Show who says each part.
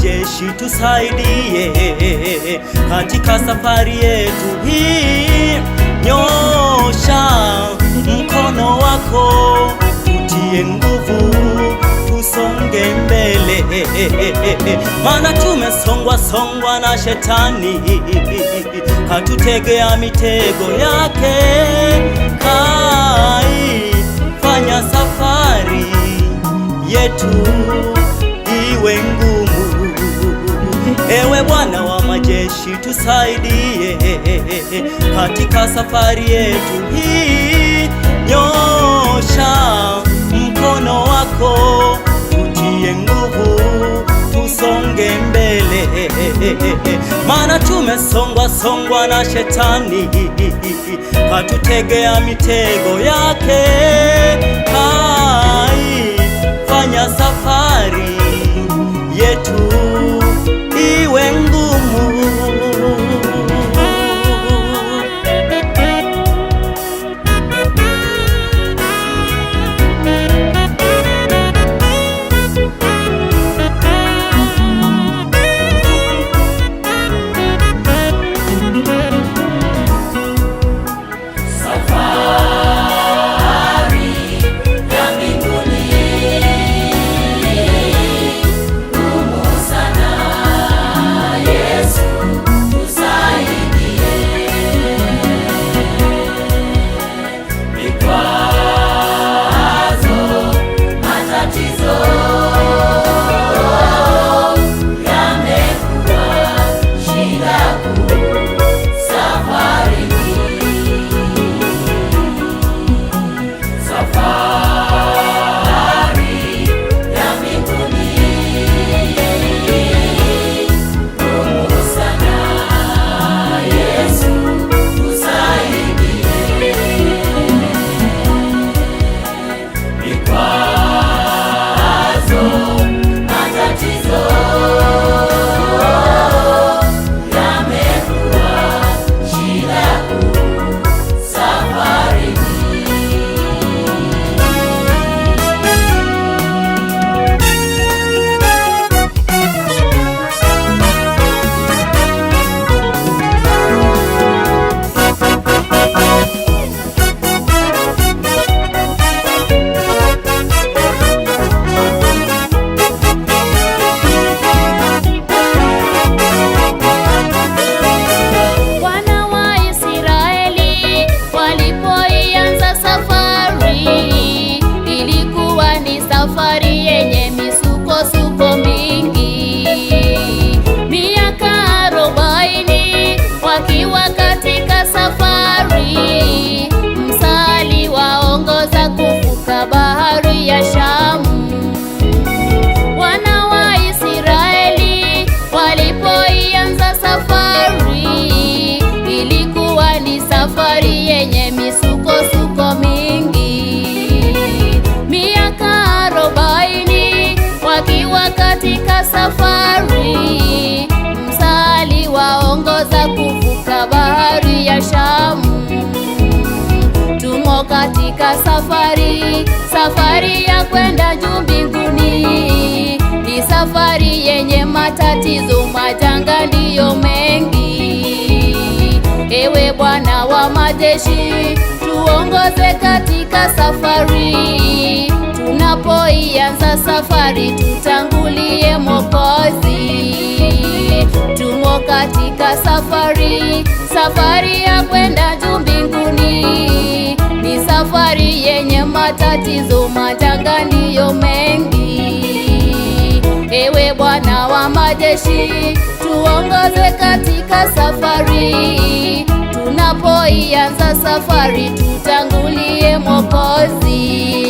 Speaker 1: majeshi tusaidie katika safari yetu hii. Nyosha mkono wako, tutie nguvu, tusonge mbele, maana tumesongwa na shetani, katutegea mitego yake. Kai, fanya safari yetu iwe ngumu. Ewe Bwana wa majeshi tusaidie katika safari yetu hii. Nyosha mkono wako, tutie nguvu, tusonge mbele, maana tumesongwa na shetani, katutegea mitego yake. Hai, fanya safari yetu iwe ngumu.
Speaker 2: Safari yenye misukosuko mingi, miaka 40 wakiwa katika safari, msali waongoza kuvuka bahari ya Shamu. Wana wa Israeli walipoianza safari, ilikuwa ni safari yenye misukosuko mingi, wakiwa katika safari, msali waongoza kuvuka bahari ya Shamu. Tumo katika safari ya kwenda juu mbinguni. Ni safari yenye matatizo, majanga ndiyo mengi. Ewe Bwana wa majeshi, tuongoze katika safari. Tunapoianza safari, tutangulie Mwokozi. Tumo katika safari ya kwenda juu mbinguni. Ni safari yenye matatizo, majanga ndiyo mengi. Ewe Bwana wa majeshi, tuongoze katika safari. Tunapoianza safari, tutangulie Mwokozi.